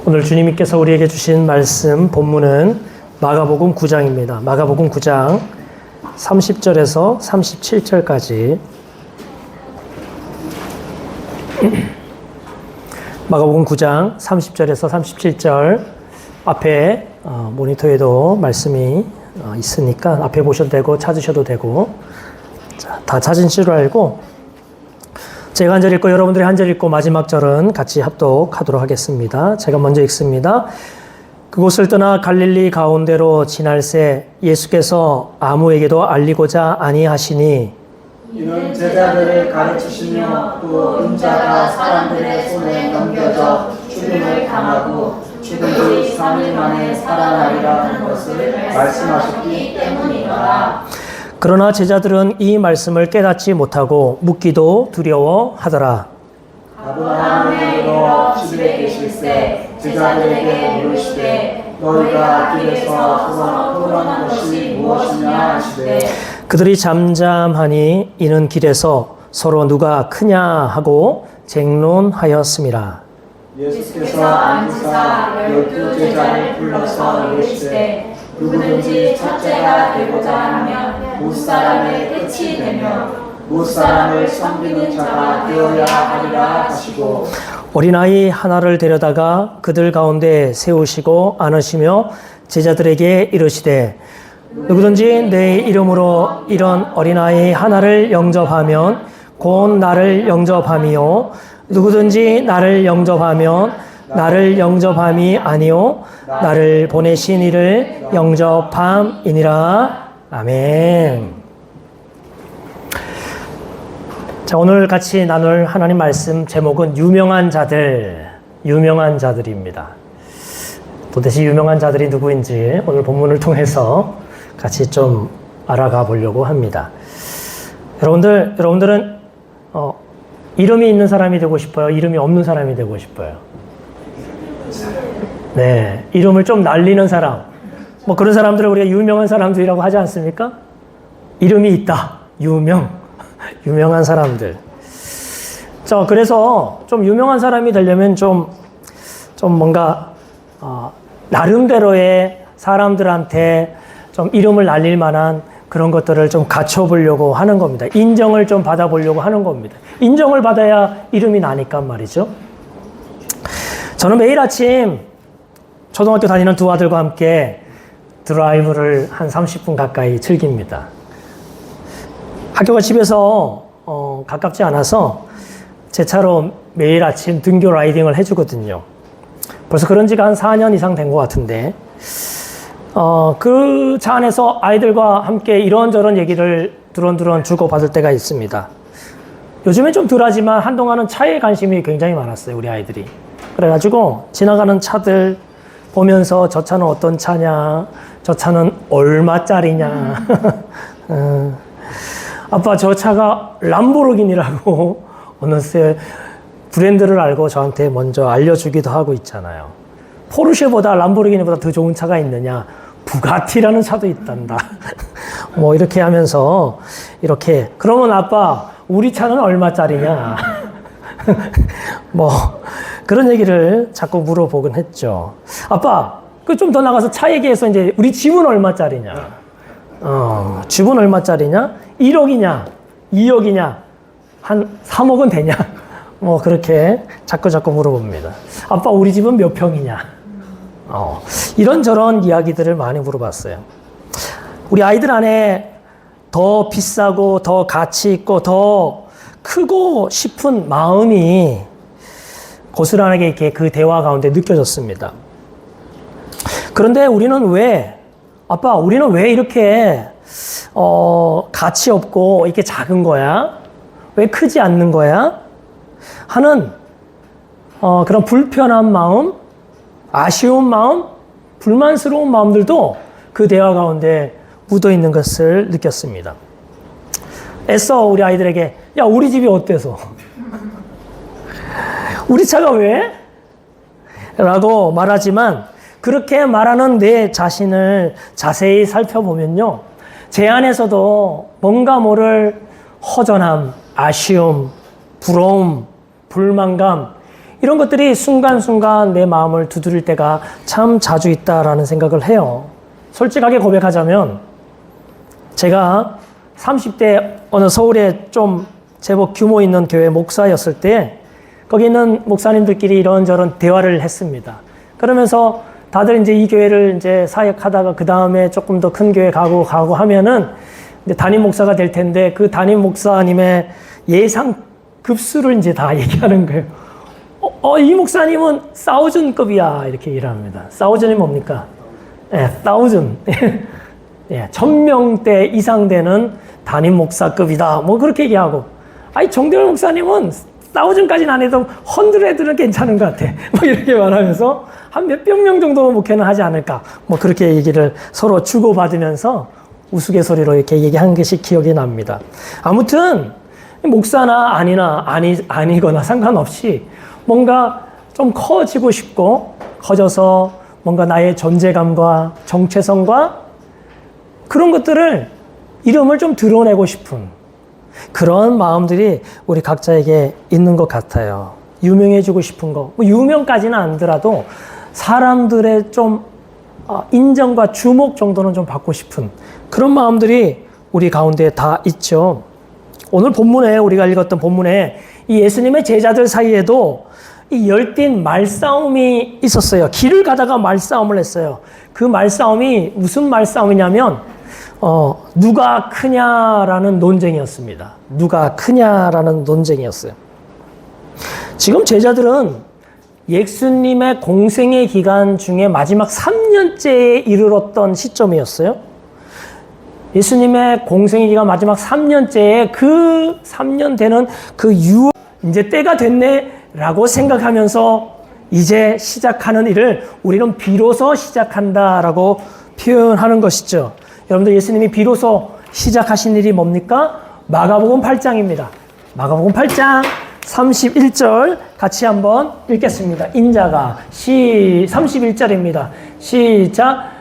오늘 주님께서 우리에게 주신 말씀 본문은 마가복음 9장입니다. 마가복음 9장 30절에서 37절까지 마가복음 9장 30절에서 37절 앞에 모니터에도 말씀이 있으니까 앞에 보셔도 되고 찾으셔도 되고 자, 다 찾은 줄 알고 제가 한 절 읽고 여러분들이 한 절 읽고 마지막 절은 같이 합독하도록 하겠습니다. 제가 먼저 읽습니다. 그곳을 떠나 갈릴리 가운데로 지날새 예수께서 아무에게도 알리고자 아니하시니 이는 제자들을 가르치시며 또 인자가 사람들의 손에 넘겨져 죽임을 당하고 죽은 지 3일 만에 살아나리라는 것을 말씀하셨기 때문이다. 그러나 제자들은 이 말씀을 깨닫지 못하고 묻기도 두려워하더라. 아브라함의 이르러 집에 계실새 제자들에게 물으시되 너희가 길에서 토론한 것이 무엇이냐 하시되 그들이 잠잠하니 이는 길에서 서로 누가 크냐 하고 쟁론하였음이라. 예수께서 앉으사 12제자를 불러서 이르시되 누구든지 첫째가 되고자 하면 무사람의 끝이 되며 무사람을 섬기는 자가 되어야 하리라 하시고 어린아이 하나를 데려다가 그들 가운데 세우시고 안으시며 제자들에게 이르시되 누구든지 내 이름으로 이런 어린아이 하나를 영접하면 곧 나를 영접함이요 누구든지 나를 영접하면 나를 영접함이 아니요 나를 보내신 이를 영접함이니라. 아멘. 자, 오늘 같이 나눌 하나님 말씀 제목은 유명한 자들입니다. 도대체 유명한 자들이 누구인지 오늘 본문을 통해서 같이 좀 알아가 보려고 합니다. 여러분들은 이름이 있는 사람이 되고 싶어요? 이름이 없는 사람이 되고 싶어요? 네, 이름을 좀 날리는 사람. 뭐 그런 사람들을 우리가 유명한 사람들이라고 하지 않습니까? 이름이 있다. 유명한 사람들. 자, 그래서 좀 유명한 사람이 되려면 좀 뭔가, 나름대로의 사람들한테 좀 이름을 날릴 만한 그런 것들을 좀 갖춰보려고 하는 겁니다. 인정을 좀 받아보려고 하는 겁니다. 인정을 받아야 이름이 나니까 말이죠. 저는 매일 아침 초등학교 다니는 두 아들과 함께 드라이브를 한 30분 가까이 즐깁니다. 학교가 집에서 가깝지 않아서 제 차로 매일 아침 등교 라이딩을 해주거든요. 벌써 그런 지가 한 4년 이상 된 것 같은데 그 차 안에서 아이들과 함께 이런저런 얘기를 두런두런 주고받을 때가 있습니다. 요즘엔 좀 덜하지만 한동안은 차에 관심이 굉장히 많았어요, 우리 아이들이. 그래가지고 지나가는 차들 보면서 저 차는 어떤 차냐, 저 차는 얼마짜리냐. 아빠 저 차가 람보르기니라고 어느새 브랜드를 알고 저한테 먼저 알려주기도 하고 있잖아요. 포르쉐보다 람보르기니보다 더 좋은 차가 있느냐? 부가티라는 차도 있단다. 뭐 이렇게 하면서 이렇게 그러면 아빠 우리 차는 얼마짜리냐? 뭐 그런 얘기를 자꾸 물어보곤 했죠. 아빠 그 좀 더 나가서 차 얘기해서 이제 우리 집은 얼마짜리냐? 집은 얼마짜리냐? 1억이냐? 2억이냐? 한 3억은 되냐? 뭐 그렇게 자꾸 물어봅니다. 아빠 우리 집은 몇 평이냐? 이런저런 이야기들을 많이 물어봤어요. 우리 아이들 안에 더 비싸고 더 가치 있고 더 크고 싶은 마음이 고스란하게 이렇게 그 대화 가운데 느껴졌습니다. 그런데 우리는 왜 이렇게 가치 없고 이렇게 작은 거야? 왜 크지 않는 거야? 하는 그런 불편한 마음, 아쉬운 마음, 불만스러운 마음들도 그 대화 가운데 묻어 있는 것을 느꼈습니다. 애써 우리 아이들에게 야 우리 집이 어때서? 우리 차가 왜? 라고 말하지만 그렇게 말하는 내 자신을 자세히 살펴보면요. 제 안에서도 뭔가 모를 허전함, 아쉬움, 부러움, 불만감 이런 것들이 순간순간 내 마음을 두드릴 때가 참 자주 있다라는 생각을 해요. 솔직하게 고백하자면 제가 30대 어느 서울에 좀 제법 규모 있는 교회 목사였을 때 거기 있는 목사님들끼리 이런저런 대화를 했습니다. 그러면서 다들 이제 이 교회를 이제 사역하다가 그 다음에 조금 더 큰 교회 가고 하면은 이제 담임 목사가 될 텐데 그 담임 목사님의 예상 급수를 이제 다 얘기하는 거예요. 이 목사님은 사우즌급이야 이렇게 일합니다. 사우즌이 뭡니까? 예, 사우즌. 예, 1000명대 이상 되는 담임 목사급이다. 뭐 그렇게 얘기하고, 아니 정대월 목사님은 사우즌까지는 안 해도 헌드레드는 괜찮은 것 같아. 뭐 이렇게 말하면서 한 몇백 명 정도 목회는 하지 않을까. 뭐 그렇게 얘기를 서로 주고받으면서 우스갯소리로 이렇게 얘기한 것이 기억이 납니다. 아무튼 목사나 아니거나 상관없이 뭔가 좀 커지고 싶고 커져서 뭔가 나의 존재감과 정체성과 그런 것들을 이름을 좀 드러내고 싶은 그런 마음들이 우리 각자에게 있는 것 같아요. 유명해지고 싶은 거, 뭐 유명까지는 아니더라도 사람들의 좀 인정과 주목 정도는 좀 받고 싶은 그런 마음들이 우리 가운데 다 있죠. 오늘 본문에 우리가 읽었던 본문에 이 예수님의 제자들 사이에도 이 열띤 말싸움이 있었어요. 길을 가다가 말싸움을 했어요. 그 말싸움이 무슨 말싸움이냐면 누가 크냐라는 논쟁이었습니다. 누가 크냐라는 논쟁이었어요. 지금 제자들은 예수님의 공생의 기간 중에 마지막 3년째에 이르렀던 시점이었어요. 예수님의 공생의 기간 마지막 3년째에 그 3년 되는 그 6월 이제 때가 됐네라고 생각하면서 이제 시작하는 일을 우리는 비로소 시작한다라고 표현하는 것이죠. 여러분들 예수님이 비로소 시작하신 일이 뭡니까? 마가복음 8장입니다. 마가복음 8장 31절 같이 한번 읽겠습니다. 인자가 31절입니다. 시작.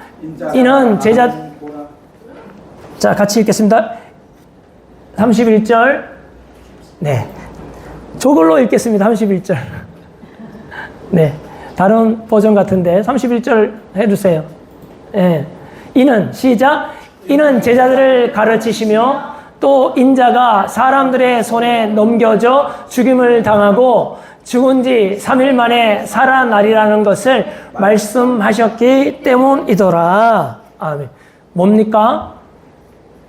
이는 제자 자 같이 읽겠습니다. 31절 네 저걸로 읽겠습니다. 31절 네 다른 버전 같은데 31절 해주세요. 네. 이는 시작. 이는 제자들을 가르치시며 또 인자가 사람들의 손에 넘겨져 죽임을 당하고 죽은 지 3일 만에 살아나리라는 것을 말씀하셨기 때문이더라. 아멘. 뭡니까?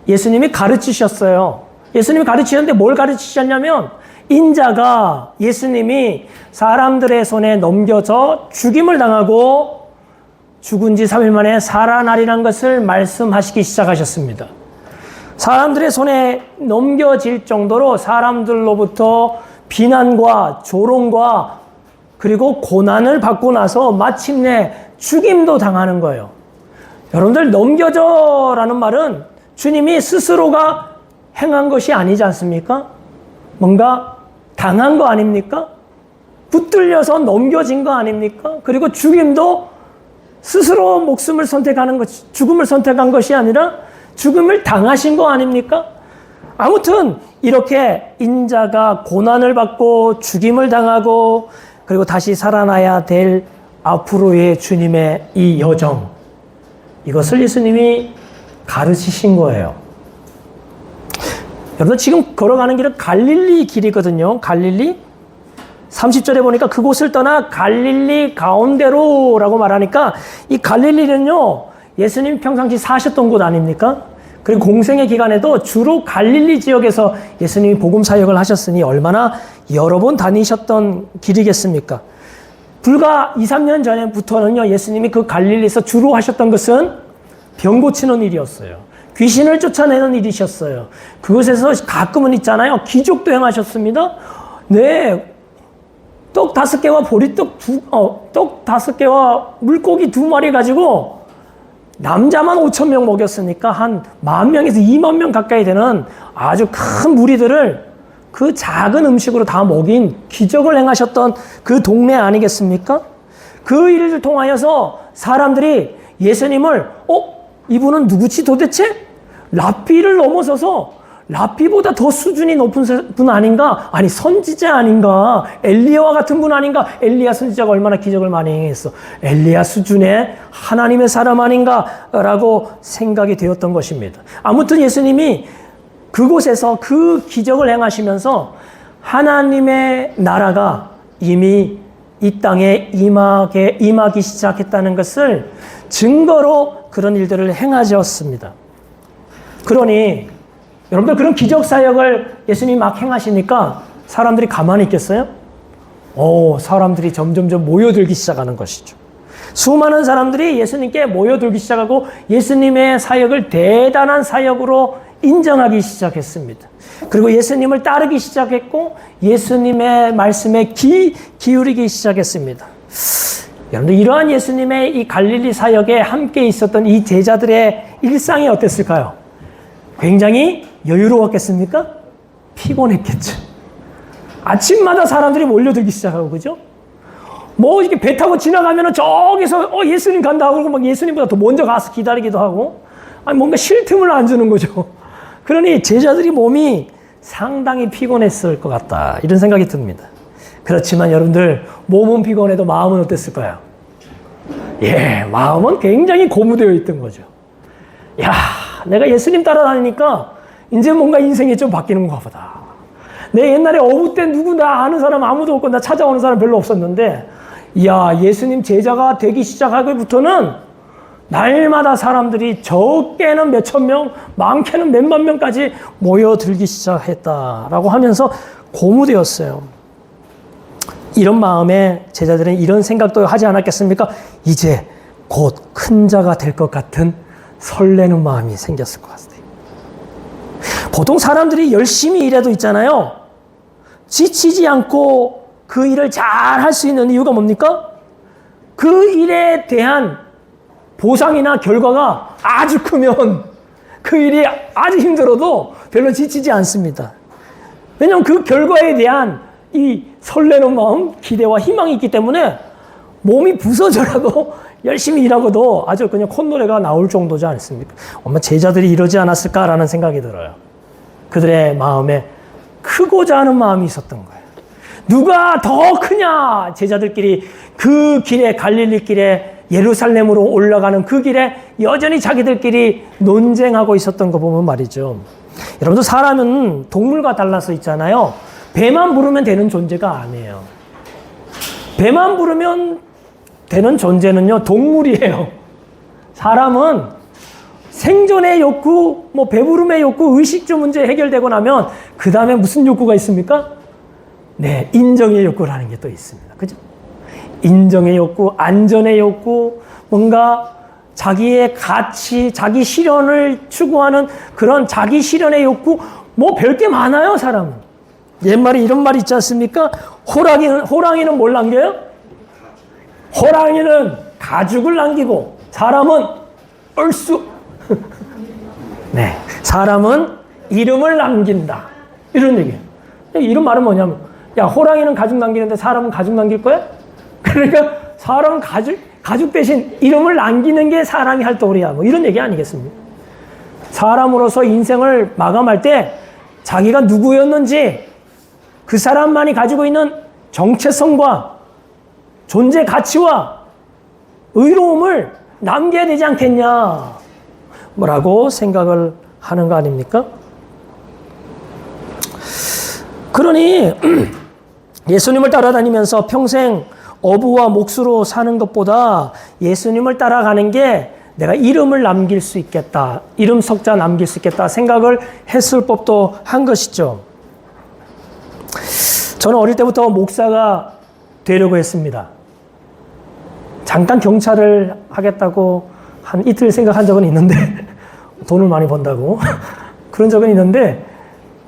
예수님이 가르치셨어요. 예수님이 가르치셨는데 뭘 가르치셨냐면 인자가 예수님이 사람들의 손에 넘겨져 죽임을 당하고 죽은 지 3일 만에 살아나리라는 것을 말씀하시기 시작하셨습니다. 사람들의 손에 넘겨질 정도로 사람들로부터 비난과 조롱과 그리고 고난을 받고 나서 마침내 죽임도 당하는 거예요. 여러분들 넘겨져라는 말은 주님이 스스로가 행한 것이 아니지 않습니까? 뭔가 당한 거 아닙니까? 붙들려서 넘겨진 거 아닙니까? 그리고 죽임도 스스로 목숨을 선택하는 것, 죽음을 선택한 것이 아니라 죽음을 당하신 거 아닙니까? 아무튼 이렇게 인자가 고난을 받고 죽임을 당하고 그리고 다시 살아나야 될 앞으로의 주님의 이 여정, 이것을 예수님이 가르치신 거예요. 여러분 지금 걸어가는 길은 갈릴리 길이거든요. 갈릴리 30절에 보니까 그곳을 떠나 갈릴리 가운데로라고 말하니까 이 갈릴리는요 예수님 평상시 사셨던 곳 아닙니까? 그리고 공생의 기간에도 주로 갈릴리 지역에서 예수님이 복음 사역을 하셨으니 얼마나 여러 번 다니셨던 길이겠습니까? 불과 2, 3년 전부터는요 예수님이 그 갈릴리에서 주로 하셨던 것은 병 고치는 일이었어요. 귀신을 쫓아내는 일이셨어요. 그곳에서 가끔은 있잖아요. 기적도 행하셨습니다. 네. 떡 5개와 보리떡 떡 5개와 물고기 2마리 가지고 남자만 5,000명 먹였으니까 한 10,000명에서 20,000명 가까이 되는 아주 큰 무리들을 그 작은 음식으로 다 먹인 기적을 행하셨던 그 동네 아니겠습니까? 그 일을 통하여서 사람들이 예수님을 이분은 누구지 도대체? 랍비를 넘어서서 랍비보다 더 수준이 높은 분 아닌가? 아니, 선지자 아닌가? 엘리야와 같은 분 아닌가? 엘리야 선지자가 얼마나 기적을 많이 행했어. 엘리야 수준의 하나님의 사람 아닌가라고 생각이 되었던 것입니다. 아무튼 예수님이 그곳에서 그 기적을 행하시면서 하나님의 나라가 이미 이 땅에 임하기 시작했다는 것을 증거로 그런 일들을 행하셨습니다. 그러니 여러분들 그런 기적 사역을 예수님이 막 행하시니까 사람들이 가만히 있겠어요? 사람들이 점점점 모여들기 시작하는 것이죠. 수많은 사람들이 예수님께 모여들기 시작하고 예수님의 사역을 대단한 사역으로 인정하기 시작했습니다. 그리고 예수님을 따르기 시작했고 예수님의 말씀에 기울이기 시작했습니다. 여러분들 이러한 예수님의 이 갈릴리 사역에 함께 있었던 이 제자들의 일상이 어땠을까요? 굉장히 여유로웠겠습니까? 피곤했겠죠. 아침마다 사람들이 몰려들기 시작하고, 그죠? 뭐 이렇게 배 타고 지나가면은 저기서 예수님 간다 하고 막 예수님보다 더 먼저 가서 기다리기도 하고, 아니 뭔가 쉴 틈을 안 주는 거죠. 그러니 제자들이 몸이 상당히 피곤했을 것 같다, 이런 생각이 듭니다. 그렇지만 여러분들 몸은 피곤해도 마음은 어땠을까요? 마음은 굉장히 고무되어 있던 거죠. 내가 예수님 따라다니니까 이제 뭔가 인생이 좀 바뀌는가 보다. 내 옛날에 어부 때 누구 나 아는 사람 아무도 없고 나 찾아오는 사람 별로 없었는데, 예수님 제자가 되기 시작하기부터는 날마다 사람들이 적게는 몇천 명, 많게는 몇만 명까지 모여들기 시작했다라고 하면서 고무되었어요. 이런 마음에 제자들은 이런 생각도 하지 않았겠습니까? 이제 곧 큰 자가 될 것 같은 설레는 마음이 생겼을 것 같아요. 보통 사람들이 열심히 일해도 있잖아요. 지치지 않고 그 일을 잘 할 수 있는 이유가 뭡니까? 그 일에 대한 보상이나 결과가 아주 크면 그 일이 아주 힘들어도 별로 지치지 않습니다. 왜냐하면 그 결과에 대한 이 설레는 마음, 기대와 희망이 있기 때문에 몸이 부서져라도 열심히 일하고도 아주 그냥 콧노래가 나올 정도지 않습니까? 아마 제자들이 이러지 않았을까라는 생각이 들어요. 그들의 마음에 크고자 하는 마음이 있었던 거예요. 누가 더 크냐? 제자들끼리 그 길에, 갈릴리 길에 예루살렘으로 올라가는 그 길에 여전히 자기들끼리 논쟁하고 있었던 거 보면 말이죠. 여러분들 사람은 동물과 달라서 있잖아요. 배만 부르면 되는 존재가 아니에요. 배만 부르면 되는 존재는요, 동물이에요. 사람은 생존의 욕구, 배부름의 욕구, 의식주 문제 해결되고 나면 그 다음에 무슨 욕구가 있습니까? 인정의 욕구라는 게 또 있습니다. 그죠? 인정의 욕구, 안전의 욕구, 뭔가 자기의 가치, 자기 실현을 추구하는 그런 자기 실현의 욕구, 별게 많아요, 사람은. 옛말에 이런 말이 있지 않습니까? 호랑이는 뭘 남겨요? 호랑이는 가죽을 남기고 사람은 얼쑤. 사람은 이름을 남긴다. 이런 얘기예요. 이런 말은 뭐냐면, 호랑이는 가죽 남기는데 사람은 가죽 남길 거야? 그러니까 사람은 가죽 대신 이름을 남기는 게 사람이 할 도리야. 이런 얘기 아니겠습니까? 사람으로서 인생을 마감할 때 자기가 누구였는지 그 사람만이 가지고 있는 정체성과 존재 가치와 의로움을 남겨야 되지 않겠냐, 뭐라고 생각을 하는 거 아닙니까? 그러니 예수님을 따라다니면서 평생 어부와 목수로 사는 것보다 예수님을 따라가는 게 내가 이름을 남길 수 있겠다, 이름 석자 남길 수 있겠다 생각을 했을 법도 한 것이죠. 저는 어릴 때부터 목사가 되려고 했습니다. 잠깐 경찰을 하겠다고 한 이틀 생각한 적은 있는데 돈을 많이 번다고 그런 적은 있는데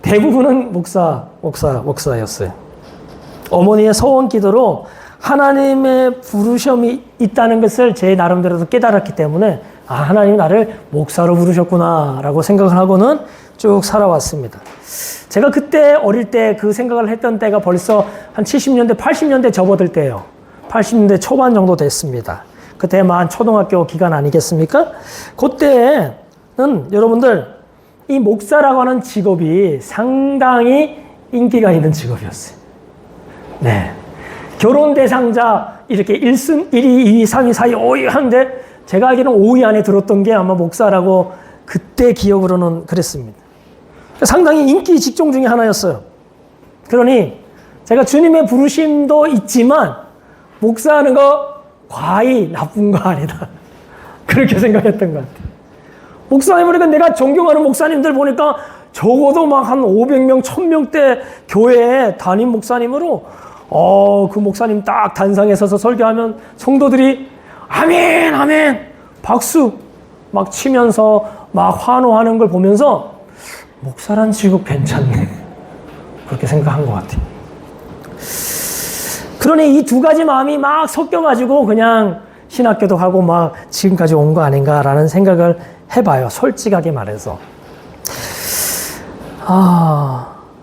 대부분은 목사였어요. 어머니의 소원 기도로 하나님의 부르심이 있다는 것을 제 나름대로도 깨달았기 때문에 하나님이 나를 목사로 부르셨구나라고 생각을 하고는 쭉 살아왔습니다. 제가 그때 어릴 때 그 생각을 했던 때가 벌써 한 70년대, 80년대 접어들 때예요. 80년대 초반 정도 됐습니다. 그때만 초등학교 기간 아니겠습니까? 그때는 여러분들 이 목사라고 하는 직업이 상당히 인기가 있는 직업이었어요. 네. 결혼 대상자 이렇게 1순, 1위, 2위, 3위, 4위, 5위 하는데 제가 알기로는 5위 안에 들었던 게 아마 목사라고 그때 기억으로는 그랬습니다. 상당히 인기 직종 중에 하나였어요. 그러니 제가 주님의 부르심도 있지만 목사하는 거 과히 나쁜 거 아니다. 그렇게 생각했던 것 같아요. 목사님 보니까 내가 존경하는 목사님들 보니까 적어도 막 한 500명, 1000명대 교회에 담임 목사님으로 그 목사님 딱 단상에 서서 설교하면 성도들이 아멘, 아멘, 박수 막 치면서 막 환호하는 걸 보면서 목사란 직업 괜찮네. 그렇게 생각한 것 같아요. 그러니 이 두 가지 마음이 막 섞여가지고 그냥 신학교도 가고 막 지금까지 온 거 아닌가라는 생각을 해봐요. 솔직하게 말해서.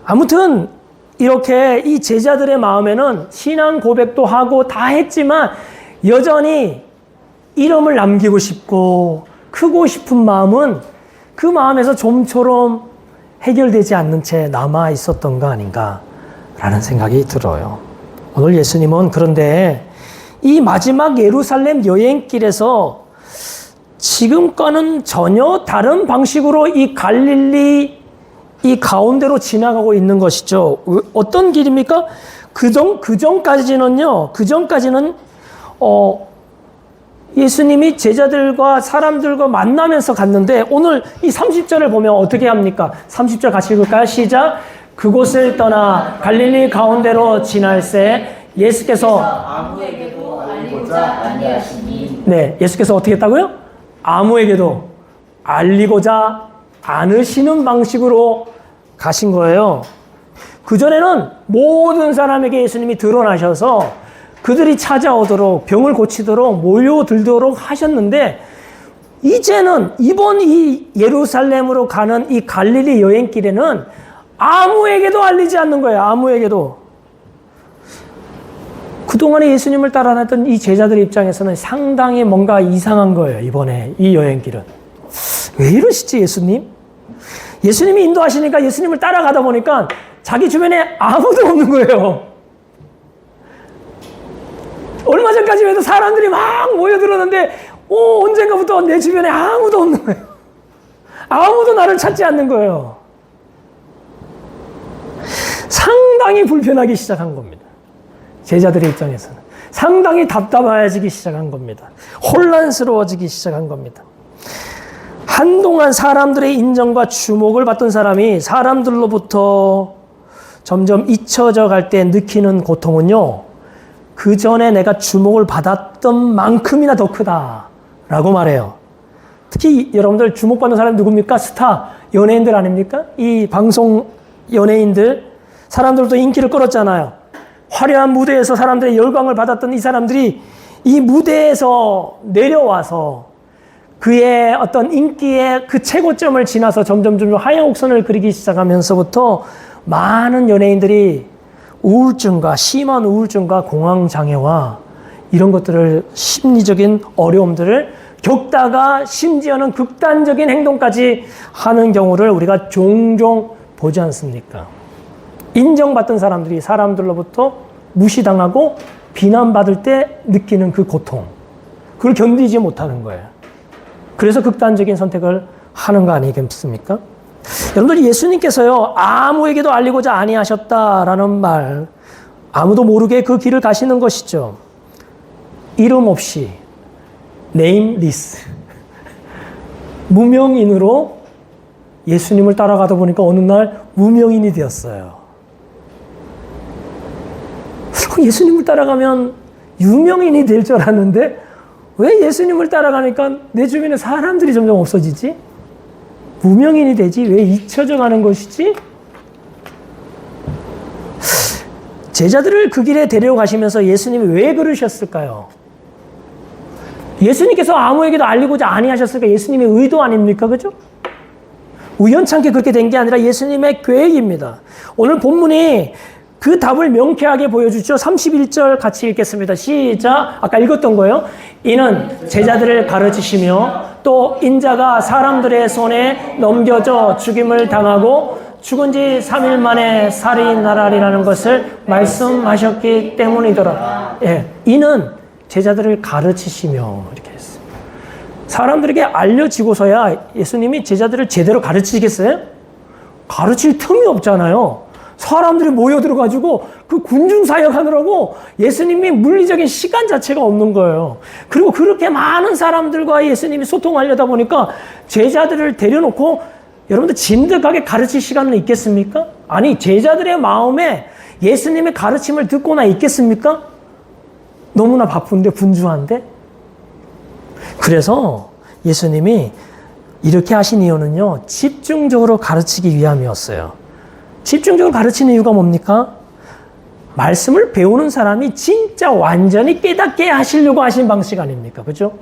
아무튼 이렇게 이 제자들의 마음에는 신앙 고백도 하고 다 했지만 여전히 이름을 남기고 싶고 크고 싶은 마음은 그 마음에서 좀처럼 해결되지 않는 채 남아 있었던 거 아닌가라는 생각이 들어요. 오늘 예수님은 그런데 이 마지막 예루살렘 여행길에서 지금과는 전혀 다른 방식으로 이 갈릴리 이 가운데로 지나가고 있는 것이죠. 어떤 길입니까? 그전까지는 예수님이 제자들과 사람들과 만나면서 갔는데 오늘 이 30절을 보면 어떻게 합니까? 30절 같이 읽을까요? 시작. 그곳을 떠나 갈릴리 가운데로 지날새 예수께서 아무에게도 알리고자 아니하시니. 네, 예수께서 어떻게 했다고요? 아무에게도 알리고자 않으시는 방식으로 가신 거예요. 그전에는 모든 사람에게 예수님이 드러나셔서 그들이 찾아오도록 병을 고치도록 모여들도록 하셨는데 이제는 이번 이 예루살렘으로 가는 이 갈릴리 여행길에는 아무에게도 알리지 않는 거예요. 아무에게도. 그동안에 예수님을 따라다녔던 이 제자들 입장에서는 상당히 뭔가 이상한 거예요. 이번에 이 여행길은. 왜 이러시지 예수님? 예수님이 인도하시니까 예수님을 따라가다 보니까 자기 주변에 아무도 없는 거예요. 얼마 전까지 해도 사람들이 막 모여들었는데 언젠가부터 내 주변에 아무도 없는 거예요. 아무도 나를 찾지 않는 거예요. 상당히 불편하기 시작한 겁니다. 제자들의 입장에서는. 상당히 답답해지기 시작한 겁니다. 혼란스러워지기 시작한 겁니다. 한동안 사람들의 인정과 주목을 받던 사람이 사람들로부터 점점 잊혀져 갈 때 느끼는 고통은요, 그 전에 내가 주목을 받았던 만큼이나 더 크다라고 말해요. 특히 여러분들 주목받는 사람이 누굽니까? 스타, 연예인들 아닙니까? 이 방송 연예인들, 사람들도 인기를 끌었잖아요. 화려한 무대에서 사람들의 열광을 받았던 이 사람들이 이 무대에서 내려와서 그의 어떤 인기의 그 최고점을 지나서 점점 하향곡선을 그리기 시작하면서부터 많은 연예인들이 우울증과 심한 우울증과 공황장애와 이런 것들을 심리적인 어려움들을 겪다가 심지어는 극단적인 행동까지 하는 경우를 우리가 종종 보지 않습니까? 인정받던 사람들이 사람들로부터 무시당하고 비난받을 때 느끼는 그 고통, 그걸 견디지 못하는 거예요. 그래서 극단적인 선택을 하는 거 아니겠습니까? 여러분들 예수님께서요, 아무에게도 알리고자 아니하셨다라는 말, 아무도 모르게 그 길을 가시는 것이죠. 이름 없이, 네임리스, 무명인으로 예수님을 따라가다 보니까 어느 날 무명인이 되었어요. 예수님을 따라가면 유명인이 될 줄 알았는데 왜 예수님을 따라가니까 내 주변에 사람들이 점점 없어지지? 무명인이 되지? 왜 잊혀져 가는 것이지? 제자들을 그 길에 데려가시면서 예수님이 왜 그러셨을까요? 예수님께서 아무에게도 알리고자 아니하셨을까? 예수님의 의도 아닙니까? 그죠? 우연찮게 그렇게 된 게 아니라 예수님의 계획입니다. 오늘 본문이 그 답을 명쾌하게 보여주죠. 31절 같이 읽겠습니다. 시작. 아까 읽었던 거예요. 이는 제자들을 가르치시며 또 인자가 사람들의 손에 넘겨져 죽임을 당하고 죽은 지 3일 만에 살인하리라는 것을 말씀하셨기 때문이더라. 예, 이는 제자들을 가르치시며 이렇게 했어요. 사람들에게 알려지고서야 예수님이 제자들을 제대로 가르치겠어요? 가르칠 틈이 없잖아요. 사람들이 모여들어가지고 그 군중사역 하느라고 예수님이 물리적인 시간 자체가 없는 거예요. 그리고 그렇게 많은 사람들과 예수님이 소통하려다 보니까 제자들을 데려놓고 여러분들 진득하게 가르칠 시간은 있겠습니까? 아니, 제자들의 마음에 예수님의 가르침을 듣고나 있겠습니까? 너무나 바쁜데, 분주한데? 그래서 예수님이 이렇게 하신 이유는요, 집중적으로 가르치기 위함이었어요. 집중적으로 가르치는 이유가 뭡니까? 말씀을 배우는 사람이 진짜 완전히 깨닫게 하시려고 하신 방식 아닙니까? 그죠?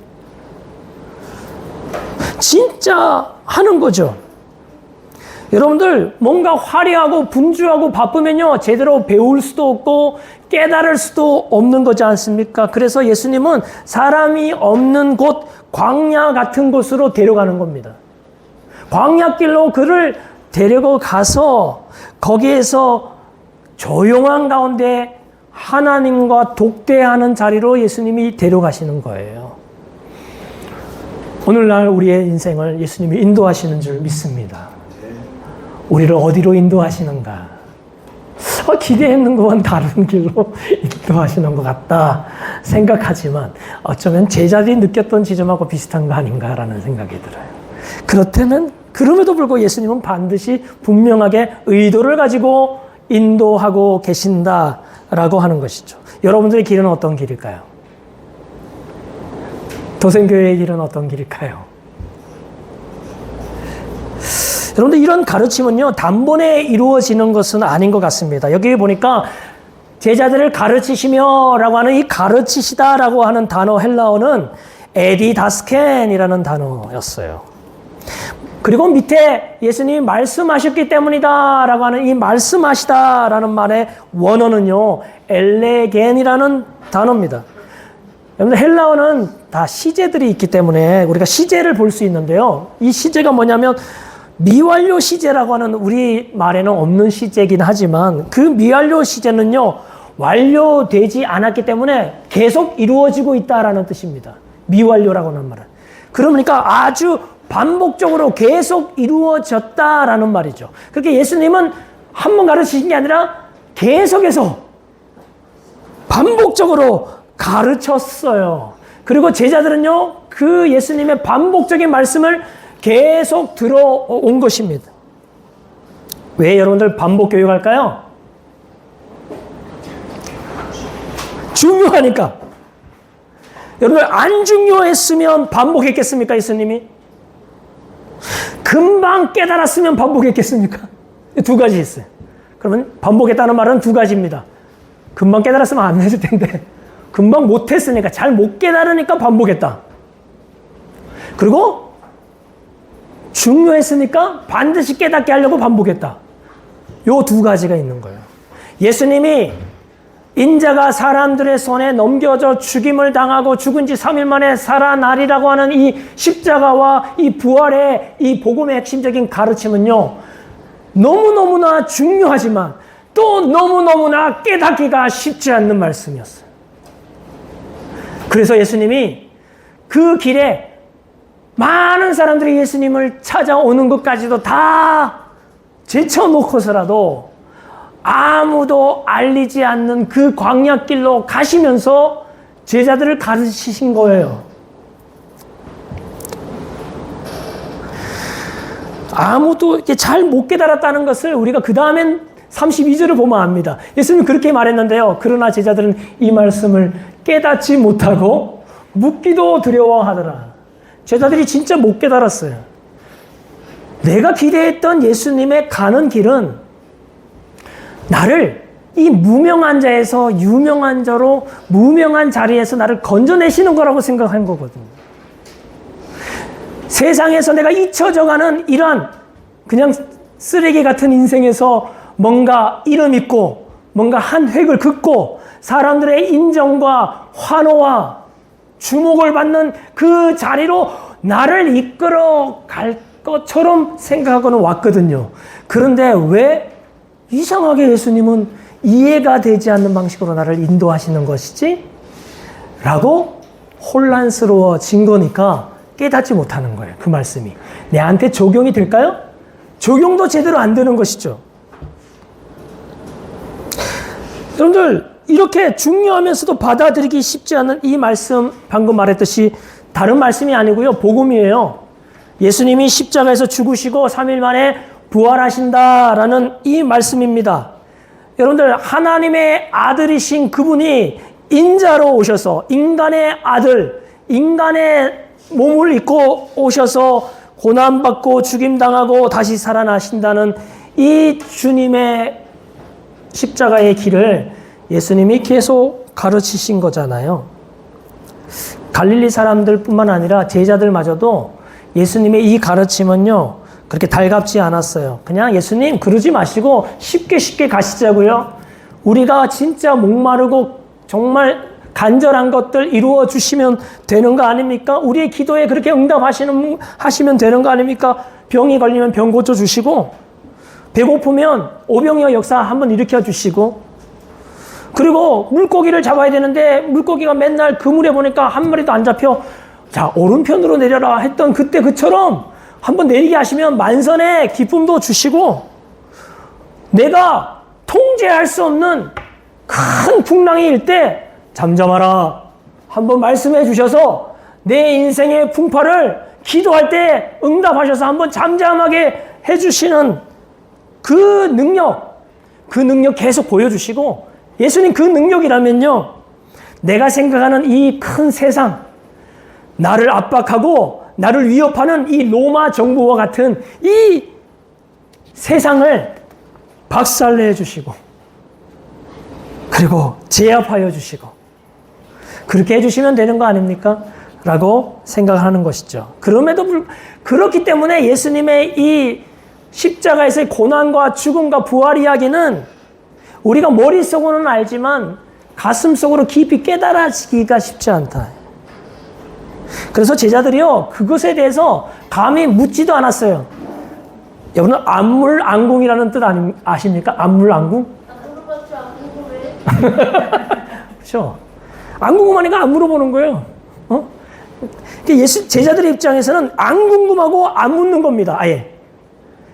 진짜 하는 거죠. 여러분들, 뭔가 화려하고 분주하고 바쁘면요, 제대로 배울 수도 없고 깨달을 수도 없는 거지 않습니까? 그래서 예수님은 사람이 없는 곳, 광야 같은 곳으로 데려가는 겁니다. 광야길로 그를 데리고 가서 거기에서 조용한 가운데 하나님과 독대하는 자리로 예수님이 데려가시는 거예요. 오늘날 우리의 인생을 예수님이 인도하시는 줄 믿습니다. 우리를 어디로 인도하시는가? 기대했는 것과는 다른 길로 인도하시는 것 같다 생각하지만 어쩌면 제자들이 느꼈던 지점하고 비슷한 거 아닌가라는 생각이 들어요. 그렇다면 그럼에도 불구하고 예수님은 반드시 분명하게 의도를 가지고 인도하고 계신다라고 하는 것이죠. 여러분들의 길은 어떤 길일까요? 도생교회의 길은 어떤 길일까요? 여러분들, 이런 가르침은요, 단번에 이루어지는 것은 아닌 것 같습니다. 여기 보니까 제자들을 가르치시며 라고 하는 이 가르치시다라고 하는 단어 헬라어는 에디다스켄이라는 단어였어요. 그리고 밑에 예수님이 말씀하셨기 때문이다 라고 하는 이 말씀하시다 라는 말의 원어는요, 엘레겐이라는 단어입니다. 여러분들, 헬라어는 다 시제들이 있기 때문에 우리가 시제를 볼 수 있는데요. 이 시제가 뭐냐면 미완료 시제라고 하는 우리 말에는 없는 시제이긴 하지만 그 미완료 시제는요, 완료되지 않았기 때문에 계속 이루어지고 있다라는 뜻입니다. 미완료라고 하는 말은. 그러니까 아주 반복적으로 계속 이루어졌다라는 말이죠. 그렇게 예수님은 한 번 가르치신 게 아니라 계속해서 반복적으로 가르쳤어요. 그리고 제자들은요, 그 예수님의 반복적인 말씀을 계속 들어온 것입니다. 왜 여러분들 반복 교육할까요? 중요하니까. 여러분들, 안 중요했으면 반복했겠습니까, 예수님이? 금방 깨달았으면 반복했겠습니까? 두 가지 있어요. 그러면 반복했다는 말은 두 가지입니다. 금방 깨달았으면 안 했을 텐데, 금방 못했으니까, 잘 못 깨달으니까 반복했다. 그리고 중요했으니까 반드시 깨닫게 하려고 반복했다. 요 두 가지가 있는 거예요. 예수님이 인자가 사람들의 손에 넘겨져 죽임을 당하고 죽은 지 3일 만에 살아나리라고 하는 이 십자가와 이 부활의 이 복음의 핵심적인 가르침은요, 너무너무나 중요하지만 또 너무너무나 깨닫기가 쉽지 않는 말씀이었어요. 그래서 예수님이 그 길에 많은 사람들이 예수님을 찾아오는 것까지도 다 제쳐놓고서라도 아무도 알리지 않는 그 광야길로 가시면서 제자들을 가르치신 거예요. 아무도 잘 못 깨달았다는 것을 우리가 그 다음엔 32절을 보면 압니다. 예수님이 그렇게 말했는데요. 그러나 제자들은 이 말씀을 깨닫지 못하고 묻기도 두려워하더라. 제자들이 진짜 못 깨달았어요. 내가 기대했던 예수님의 가는 길은 나를 이 무명한 자에서 유명한 자로 무명한 자리에서 나를 건져내시는 거라고 생각한 거거든요. 세상에서 내가 잊혀져가는 이러한 그냥 쓰레기 같은 인생에서 뭔가 이름 있고 뭔가 한 획을 긋고 사람들의 인정과 환호와 주목을 받는 그 자리로 나를 이끌어 갈 것처럼 생각하고는 왔거든요. 그런데 왜 이상하게 예수님은 이해가 되지 않는 방식으로 나를 인도하시는 것이지? 라고 혼란스러워진 거니까 깨닫지 못하는 거예요. 그 말씀이. 내한테 적용이 될까요? 적용도 제대로 안 되는 것이죠. 여러분들, 이렇게 중요하면서도 받아들이기 쉽지 않은 이 말씀, 방금 말했듯이 다른 말씀이 아니고요. 복음이에요. 예수님이 십자가에서 죽으시고 3일 만에 부활하신다라는 이 말씀입니다. 여러분들, 하나님의 아들이신 그분이 인자로 오셔서 인간의 아들, 인간의 몸을 입고 오셔서 고난받고 죽임당하고 다시 살아나신다는 이 주님의 십자가의 길을 예수님이 계속 가르치신 거잖아요. 갈릴리 사람들뿐만 아니라 제자들마저도 예수님의 이 가르침은요, 그렇게 달갑지 않았어요. 그냥 예수님 그러지 마시고 쉽게 가시자고요. 우리가 진짜 목마르고 정말 간절한 것들 이루어 주시면 되는 거 아닙니까? 우리의 기도에 그렇게 하시면 되는 거 아닙니까? 병이 걸리면 병 고쳐 주시고, 배고프면 오병이어 역사 한번 일으켜 주시고, 그리고 물고기를 잡아야 되는데 물고기가 맨날 그물에 보니까 한 마리도 안 잡혀. 자, 오른편으로 내려라 했던 그때 그처럼 한번 내리게 하시면 만선의 기쁨도 주시고, 내가 통제할 수 없는 큰 풍랑이 일 때 잠잠하라 한번 말씀해 주셔서 내 인생의 풍파를 기도할 때 응답하셔서 한번 잠잠하게 해주시는 그 능력 계속 보여주시고, 예수님 그 능력이라면요, 내가 생각하는 이 큰 세상, 나를 압박하고 나를 위협하는 이 로마 정부와 같은 이 세상을 박살내 주시고, 그리고 제압하여 주시고, 그렇게 해주시면 되는 거 아닙니까? 라고 생각하는 것이죠. 그렇기 때문에 예수님의 이 십자가에서의 고난과 죽음과 부활 이야기는 우리가 머릿속으로는 알지만 가슴속으로 깊이 깨달아지기가 쉽지 않다. 그래서 제자들이요, 그것에 대해서 감히 묻지도 않았어요. 여러분, 안물안궁이라는 뜻 아십니까? 안물안궁? 그렇죠. 안 궁금하니까 안 물어보는 거예요. 제자들의 입장에서는 안 궁금하고 안 묻는 겁니다. 아예.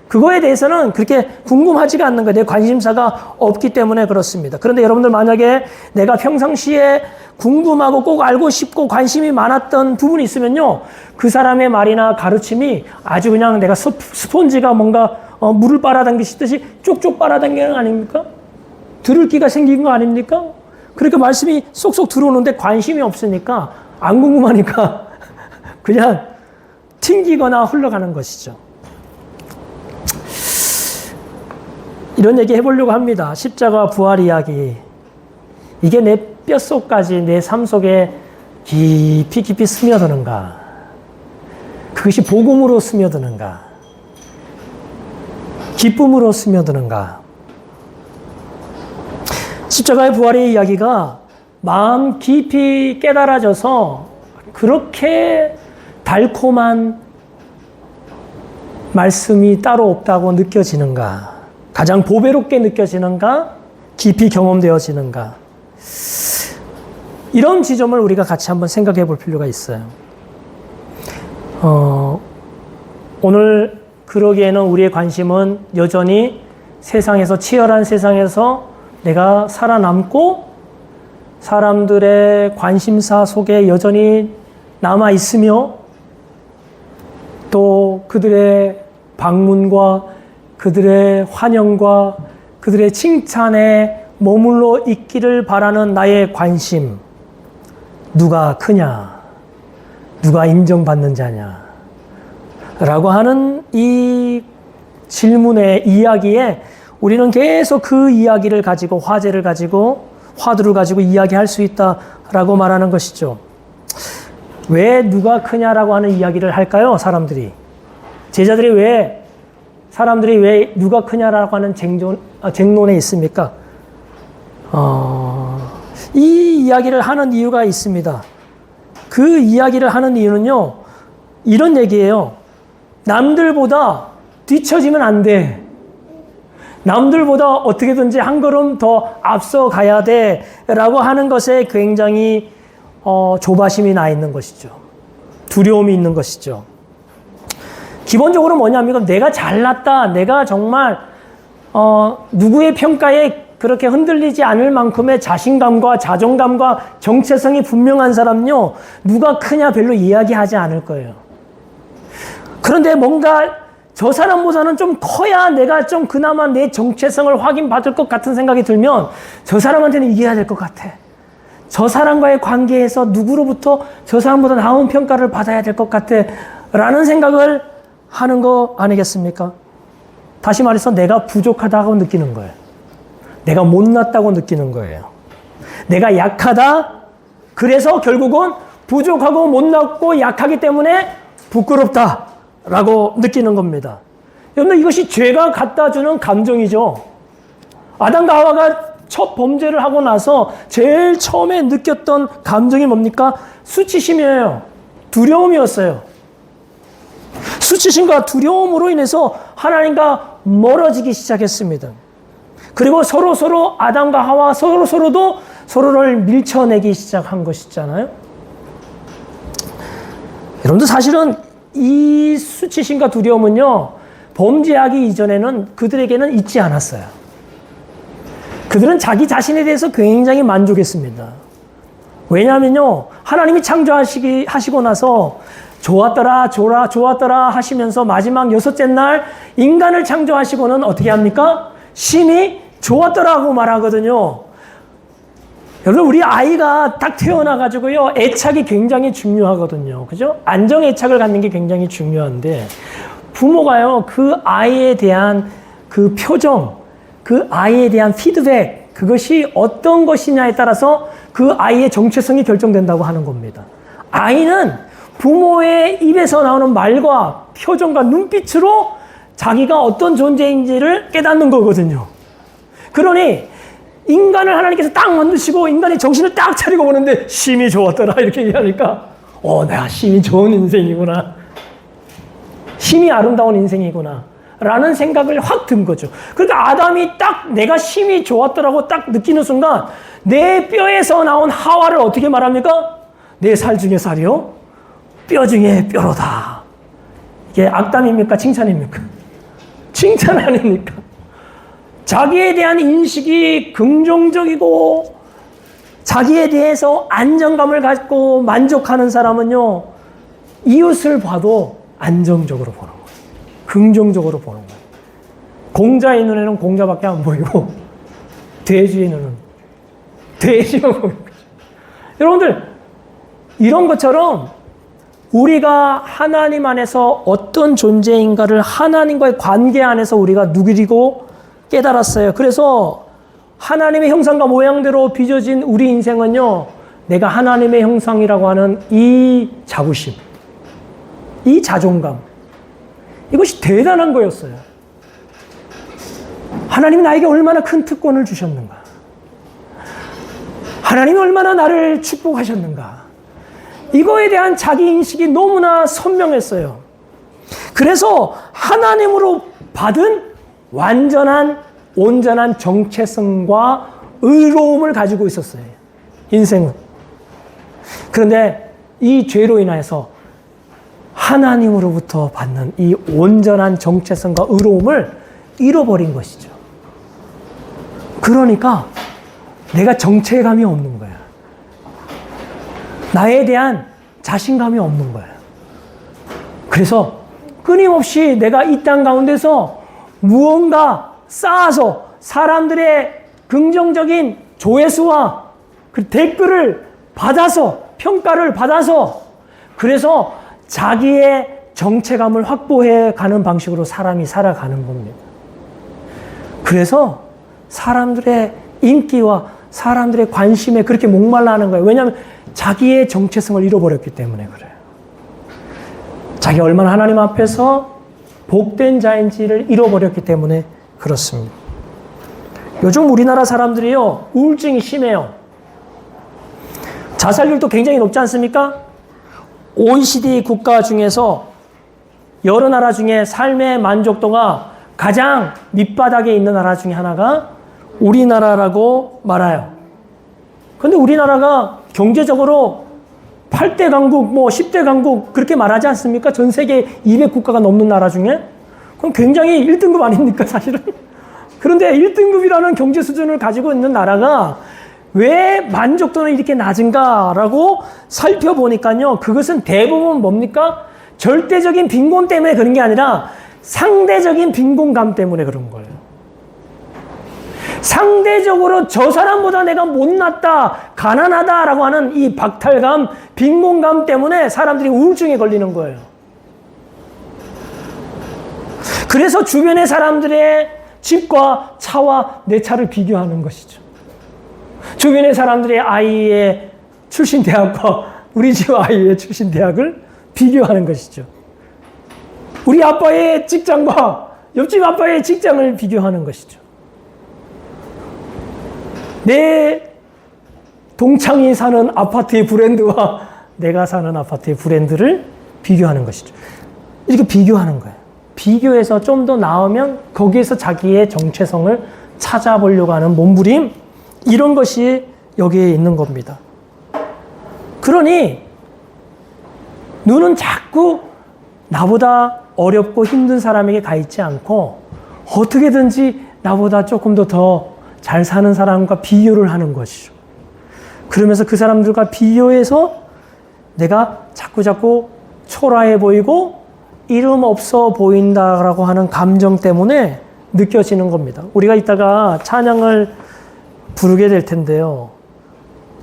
그거에 대해서는 그렇게 궁금하지가 않는 거예요. 내 관심사가 없기 때문에 그렇습니다. 그런데 여러분들, 만약에 내가 평상시에 궁금하고 꼭 알고 싶고 관심이 많았던 부분이 있으면요, 그 사람의 말이나 가르침이 아주 그냥 내가 스폰지가 뭔가 물을 빨아당기시듯이 쪽쪽 빨아당기는 거 아닙니까? 들을 기가 생긴 거 아닙니까? 그렇게 말씀이 쏙쏙 들어오는데 관심이 없으니까, 안 궁금하니까 그냥 튕기거나 흘러가는 것이죠. 이런 얘기 해보려고 합니다. 십자가 부활 이야기. 이게 내 뼛속까지, 내 삶 속에 깊이 스며드는가? 그것이 복음으로 스며드는가? 기쁨으로 스며드는가? 십자가의 부활의 이야기가 마음 깊이 깨달아져서 그렇게 달콤한 말씀이 따로 없다고 느껴지는가? 가장 보배롭게 느껴지는가? 깊이 경험되어지는가? 이런 지점을 우리가 같이 한번 생각해 볼 필요가 있어요. 오늘 그러기에는 우리의 관심은 여전히 세상에서, 치열한 세상에서 내가 살아남고 사람들의 관심사 속에 여전히 남아 있으며, 또 그들의 방문과 그들의 환영과 그들의 칭찬에 머물러 있기를 바라는 나의 관심. 누가 크냐? 누가 인정받는 자냐? 라고 하는 이 질문의 이야기에 우리는 계속 그 이야기를 가지고, 화두를 가지고 이야기할 수 있다라고 말하는 것이죠. 왜 누가 크냐라고 하는 이야기를 할까요? 사람들이 왜 누가 크냐라고 하는 쟁론에 있습니까? 이 이야기를 하는 이유가 있습니다. 그 이야기를 하는 이유는요, 이런 얘기예요. 남들보다 뒤처지면 안 돼. 남들보다 어떻게든지 한 걸음 더 앞서 가야 돼. 라고 하는 것에 굉장히 조바심이 나 있는 것이죠. 두려움이 있는 것이죠. 기본적으로 뭐냐면 내가 잘났다. 내가 정말 누구의 평가에 그렇게 흔들리지 않을 만큼의 자신감과 자존감과 정체성이 분명한 사람은요. 누가 크냐 별로 이야기하지 않을 거예요. 그런데 뭔가 저 사람보다는 좀 커야 내가 좀 그나마 내 정체성을 확인받을 것 같은 생각이 들면 저 사람한테는 이겨야 될 것 같아. 저 사람과의 관계에서 누구로부터 저 사람보다 나은 평가를 받아야 될 것 같아. 라는 생각을 하는 거 아니겠습니까? 다시 말해서 내가 부족하다고 느끼는 거예요. 내가 못났다고 느끼는 거예요. 내가 약하다. 그래서 결국은 부족하고 못났고 약하기 때문에 부끄럽다. 라고 느끼는 겁니다. 여러분, 이것이 죄가 갖다 주는 감정이죠. 아담과 하와가 첫 범죄를 하고 나서 제일 처음에 느꼈던 감정이 뭡니까? 수치심이에요. 두려움이었어요. 수치심과 두려움으로 인해서 하나님과 멀어지기 시작했습니다. 그리고 서로 아담과 하와 서로도 서로를 밀쳐내기 시작한 것이잖아요. 여러분들 사실은 이 수치심과 두려움은요, 범죄하기 이전에는 그들에게는 있지 않았어요. 그들은 자기 자신에 대해서 굉장히 만족했습니다. 왜냐하면요, 하나님이 창조하시고 나서 좋았더라 하시면서 마지막 6째 날 인간을 창조하시고는 어떻게 합니까? 심히 좋았더라고 말하거든요. 여러분, 우리 아이가 딱 태어나가지고요, 애착이 굉장히 중요하거든요. 그죠? 안정 애착을 갖는 게 굉장히 중요한데, 부모가요, 그 아이에 대한 그 표정, 그 아이에 대한 피드백, 그것이 어떤 것이냐에 따라서 그 아이의 정체성이 결정된다고 하는 겁니다. 아이는 부모의 입에서 나오는 말과 표정과 눈빛으로 자기가 어떤 존재인지를 깨닫는 거거든요. 그러니, 인간을 하나님께서 딱 만드시고 인간이 정신을 딱 차리고 보는데 심히 좋았더라 이렇게 얘기하니까 내가 심히 좋은 인생이구나. 심히 아름다운 인생이구나. 라는 생각을 확 든 거죠. 그러니까 아담이 딱 내가 심히 좋았더라고 딱 느끼는 순간 내 뼈에서 나온 하와를 어떻게 말합니까? 내 살 중에 살이요? 뼈 중에 뼈로다. 이게 악담입니까? 칭찬입니까? 칭찬 아닙니까? 자기에 대한 인식이 긍정적이고 자기에 대해서 안정감을 갖고 만족하는 사람은요, 이웃을 봐도 안정적으로 보는 거예요. 긍정적으로 보는 거예요. 공자의 눈에는 공자밖에 안 보이고 돼지의 눈은 돼지만 보이는 거죠. 여러분들, 이런 것처럼 우리가 하나님 안에서 어떤 존재인가를 하나님과의 관계 안에서 우리가 누리고 깨달았어요. 그래서 하나님의 형상과 모양대로 빚어진 우리 인생은요, 내가 하나님의 형상이라고 하는 이 자부심, 이 자존감, 이것이 대단한 거였어요. 하나님이 나에게 얼마나 큰 특권을 주셨는가. 하나님이 얼마나 나를 축복하셨는가. 이거에 대한 자기 인식이 너무나 선명했어요. 그래서 하나님으로 받은 온전한 정체성과 의로움을 가지고 있었어요. 인생은. 그런데 이 죄로 인해서 하나님으로부터 받는 이 온전한 정체성과 의로움을 잃어버린 것이죠. 그러니까 내가 정체감이 없는 거야. 나에 대한 자신감이 없는 거야. 그래서 끊임없이 내가 이 땅 가운데서 무언가 쌓아서 사람들의 긍정적인 조회수와 그 댓글을 받아서 평가를 받아서 그래서 자기의 정체감을 확보해 가는 방식으로 사람이 살아가는 겁니다. 그래서 사람들의 인기와 사람들의 관심에 그렇게 목말라 하는 거예요. 왜냐하면 자기의 정체성을 잃어버렸기 때문에 그래요. 자기가 얼마나 하나님 앞에서 복된 자인지를 잃어버렸기 때문에 그렇습니다. 요즘 우리나라 사람들이요, 우울증이 심해요. 자살률도 굉장히 높지 않습니까? OECD 국가 중에서 여러 나라 중에 삶의 만족도가 가장 밑바닥에 있는 나라 중에 하나가 우리나라라고 말해요. 근데 우리나라가 경제적으로 8대 강국, 10대 강국 그렇게 말하지 않습니까? 전 세계 200국가가 넘는 나라 중에? 그럼 굉장히 1등급 아닙니까, 사실은? 그런데 1등급이라는 경제 수준을 가지고 있는 나라가 왜 만족도는 이렇게 낮은가라고 살펴보니까요, 그것은 대부분 뭡니까? 절대적인 빈곤 때문에 그런 게 아니라 상대적인 빈곤감 때문에 그런 거예요. 상대적으로 저 사람보다 내가 못났다, 가난하다라고 하는 이 박탈감, 빈곤감 때문에 사람들이 우울증에 걸리는 거예요. 그래서 주변의 사람들의 집과 차와 내 차를 비교하는 것이죠. 주변의 사람들의 아이의 출신 대학과 우리 집 아이의 출신 대학을 비교하는 것이죠. 우리 아빠의 직장과 옆집 아빠의 직장을 비교하는 것이죠. 내 동창이 사는 아파트의 브랜드와 내가 사는 아파트의 브랜드를 비교하는 것이죠. 이렇게 비교하는 거예요. 비교해서 좀 더 나으면 거기에서 자기의 정체성을 찾아보려고 하는 몸부림, 이런 것이 여기에 있는 겁니다. 그러니 눈은 자꾸 나보다 어렵고 힘든 사람에게 가 있지 않고 어떻게든지 나보다 조금 더 잘 사는 사람과 비교를 하는 것이죠. 그러면서 그 사람들과 비교해서 내가 자꾸 초라해 보이고 이름 없어 보인다라고 하는 감정 때문에 느껴지는 겁니다. 우리가 이따가 찬양을 부르게 될 텐데요.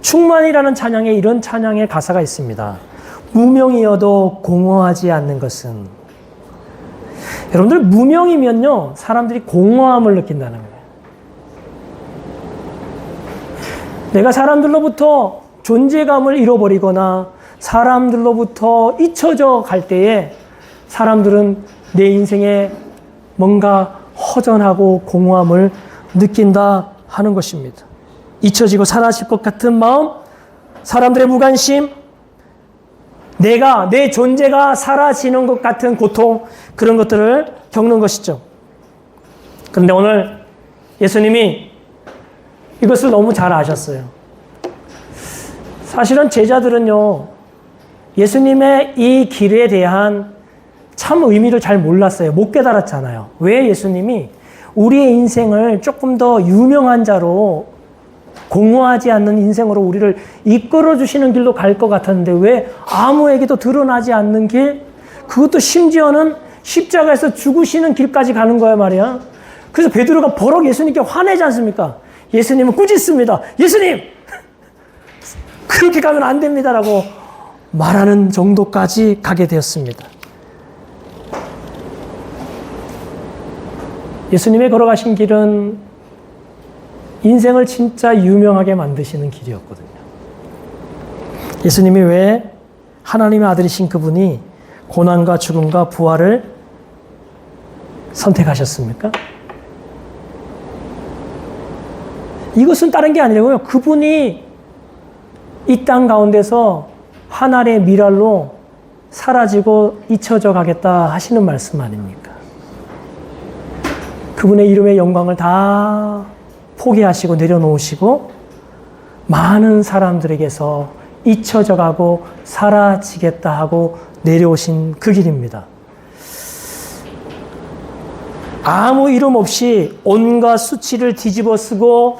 충만이라는 찬양에 이런 찬양의 가사가 있습니다. 무명이어도 공허하지 않는 것은. 여러분들, 무명이면요, 사람들이 공허함을 느낀다는 거예요. 내가 사람들로부터 존재감을 잃어버리거나 사람들로부터 잊혀져 갈 때에 사람들은 내 인생에 뭔가 허전하고 공허함을 느낀다 하는 것입니다. 잊혀지고 사라질 것 같은 마음, 사람들의 무관심, 내 존재가 사라지는 것 같은 고통, 그런 것들을 겪는 것이죠. 그런데 오늘 예수님이 이것을 너무 잘 아셨어요. 사실은 제자들은요, 예수님의 이 길에 대한 참 의미를 잘 몰랐어요. 못 깨달았잖아요. 왜 예수님이 우리의 인생을 조금 더 유명한 자로, 공허하지 않는 인생으로 우리를 이끌어 주시는 길로 갈 것 같았는데 왜 아무에게도 드러나지 않는 길, 그것도 심지어는 십자가에서 죽으시는 길까지 가는 거야 말이야. 그래서 베드로가 버럭 예수님께 화내지 않습니까? 예수님은 꾸짖습니다. 예수님! 그렇게 가면 안 됩니다라고 말하는 정도까지 가게 되었습니다. 예수님의 걸어가신 길은 인생을 진짜 유명하게 만드시는 길이었거든요. 예수님이 왜 하나님의 아들이신 그분이 고난과 죽음과 부활을 선택하셨습니까? 이것은 다른 게 아니라고요. 그분이 이 땅 가운데서 하나의 미랄로 사라지고 잊혀져 가겠다 하시는 말씀 아닙니까? 그분의 이름의 영광을 다 포기하시고 내려놓으시고 많은 사람들에게서 잊혀져 가고 사라지겠다 하고 내려오신 그 길입니다. 아무 이름 없이 온갖 수치를 뒤집어 쓰고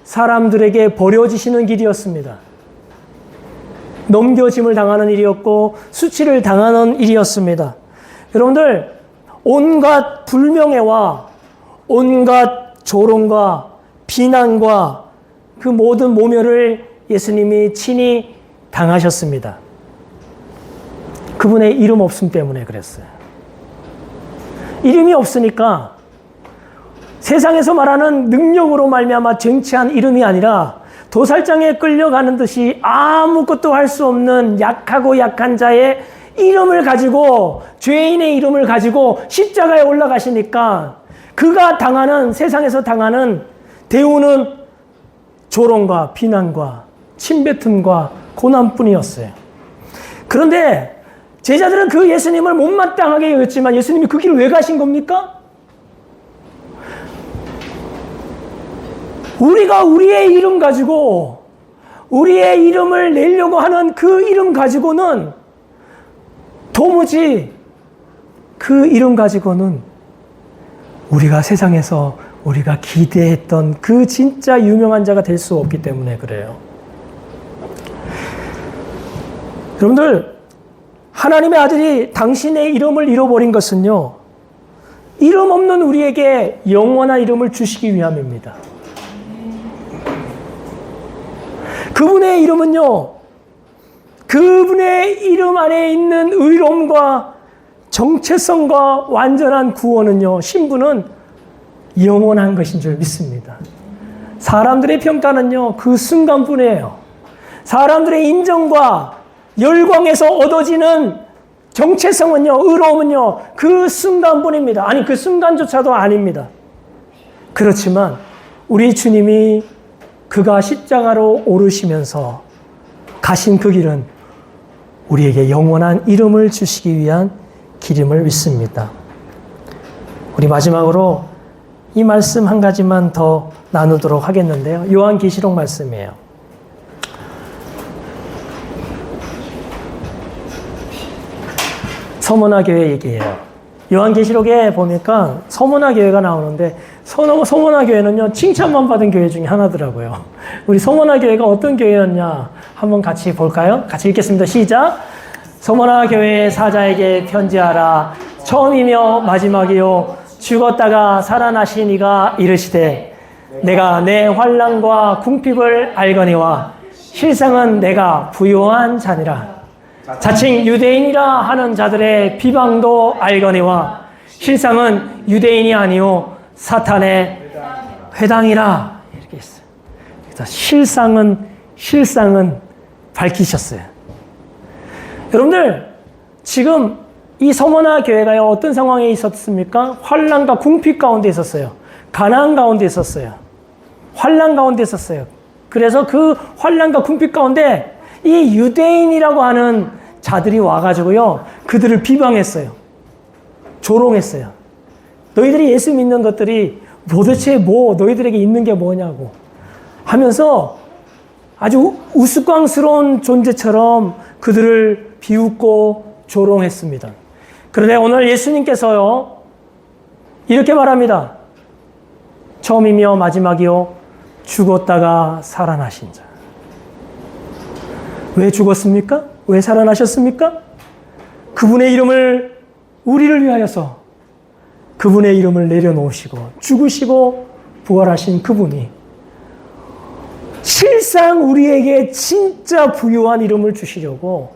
사람들에게 버려지시는 길이었습니다. 넘겨짐을 당하는 일이었고 수치를 당하는 일이었습니다. 여러분들, 온갖 불명예와 온갖 조롱과 비난과 그 모든 모멸을 예수님이 친히 당하셨습니다. 그분의 이름 없음 때문에 그랬어요. 이름이 없으니까 세상에서 말하는 능력으로 말미암아 쟁취한 이름이 아니라 도살장에 끌려가는 듯이 아무것도 할 수 없는 약하고 약한 자의 이름을 가지고, 죄인의 이름을 가지고 십자가에 올라가시니까 그가 당하는, 세상에서 당하는 대우는 조롱과 비난과 침뱉음과 고난뿐이었어요. 그런데 제자들은 그 예수님을 못마땅하게 여겼지만 예수님이 그 길을 왜 가신 겁니까? 우리가 우리의 이름 가지고 우리의 이름을 내려고 하는 그 이름 가지고는 도무지 그 이름 가지고는 우리가 세상에서 우리가 기대했던 그 진짜 유명한 자가 될 수 없기 때문에 그래요. 여러분들, 하나님의 아들이 당신의 이름을 잃어버린 것은요, 이름 없는 우리에게 영원한 이름을 주시기 위함입니다. 그분의 이름은요, 그분의 이름 안에 있는 의로움과 정체성과 완전한 구원은요, 신분은 영원한 것인 줄 믿습니다. 사람들의 평가는요, 그 순간뿐이에요. 사람들의 인정과 열광에서 얻어지는 정체성은요, 의로움은요, 그 순간뿐입니다. 아니, 그 순간조차도 아닙니다. 그렇지만 우리 주님이 그가 십자가로 오르시면서 가신 그 길은 우리에게 영원한 이름을 주시기 위한 길임을 믿습니다. 우리 마지막으로 이 말씀 한 가지만 더 나누도록 하겠는데요. 요한계시록 말씀이에요. 서문화 교회 얘기예요. 요한계시록에 보니까 서문화 교회가 나오는데 서문화 교회는요, 칭찬만 받은 교회 중에 하나더라고요. 우리 서문화 교회가 어떤 교회였냐 한번 같이 볼까요? 같이 읽겠습니다. 시작. 서문화 교회의 사자에게 편지하라. 처음이며 마지막이요 죽었다가 살아나신 이가 이르시되 내가 내 환난과 궁핍을 알거니와 실상은 내가 부요한 자니라. 자칭 유대인이라 하는 자들의 비방도 알거니와 실상은 유대인이 아니요 사탄의 회당이라. 이렇게 했어요. 그래서 실상은 밝히셨어요. 여러분들, 지금 이 서문화 교회가요, 어떤 상황에 있었습니까? 환난과 궁핍 가운데 있었어요. 가난 가운데 있었어요. 환난 가운데 있었어요. 그래서 그 환난과 궁핍 가운데 이 유대인이라고 하는 자들이 와가지고요, 그들을 비방했어요. 조롱했어요. 너희들이 예수 믿는 것들이 도대체 너희들에게 있는 게 뭐냐고 하면서 아주 우스꽝스러운 존재처럼 그들을 비웃고 조롱했습니다. 그런데 오늘 예수님께서요, 이렇게 말합니다. 처음이며 마지막이요 죽었다가 살아나신 자. 왜 죽었습니까? 왜 살아나셨습니까? 그분의 이름을 우리를 위하여서 그분의 이름을 내려놓으시고 죽으시고 부활하신 그분이 실상 우리에게 진짜 부유한 이름을 주시려고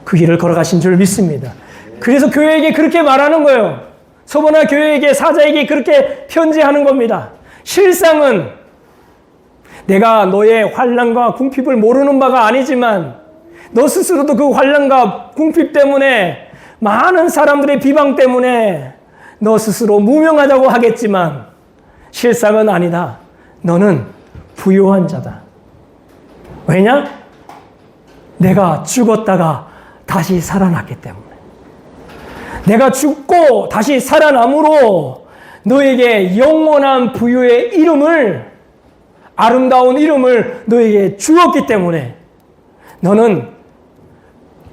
그 길을 걸어가신 줄 믿습니다. 그래서 교회에게 그렇게 말하는 거예요. 서문화 교회에게, 사자에게 그렇게 편지하는 겁니다. 실상은 내가 너의 환난과 궁핍을 모르는 바가 아니지만 너 스스로도 그 환난과 궁핍 때문에, 많은 사람들의 비방 때문에 너 스스로 무명하다고 하겠지만 실상은 아니다. 너는 부요한 자다. 왜냐? 내가 죽었다가 다시 살아났기 때문에. 내가 죽고 다시 살아남으로 너에게 영원한 부유의 이름을, 아름다운 이름을 너에게 주었기 때문에 너는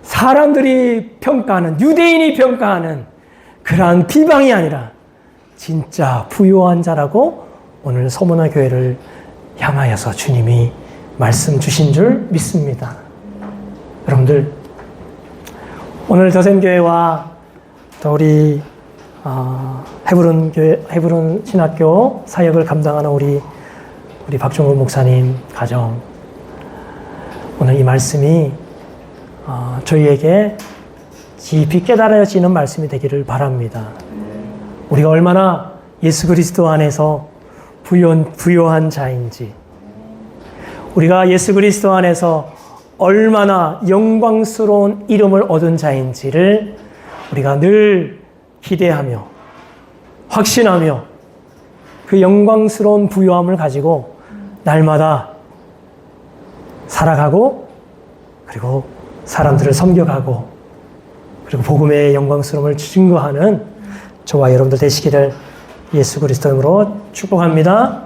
사람들이 평가하는, 유대인이 평가하는 그러한 비방이 아니라 진짜 부요한 자라고 오늘 서문화 교회를 향하여서 주님이 말씀 주신 줄 믿습니다. 여러분들, 오늘 더샘교회와 또 우리 헤브론 신학교 사역을 감당하는 우리 박종훈 목사님 가정, 오늘 이 말씀이 저희에게 깊이 깨달아지는 말씀이 되기를 바랍니다. 우리가 얼마나 예수 그리스도 안에서 부요한 자인지, 우리가 예수 그리스도 안에서 얼마나 영광스러운 이름을 얻은 자인지를 우리가 늘 기대하며 확신하며 그 영광스러운 부요함을 가지고 날마다 살아가고 그리고 사람들을 섬겨가고 그리고 복음의 영광스러움을 증거하는 저와 여러분들 되시기를 예수 그리스도 이름으로 축복합니다.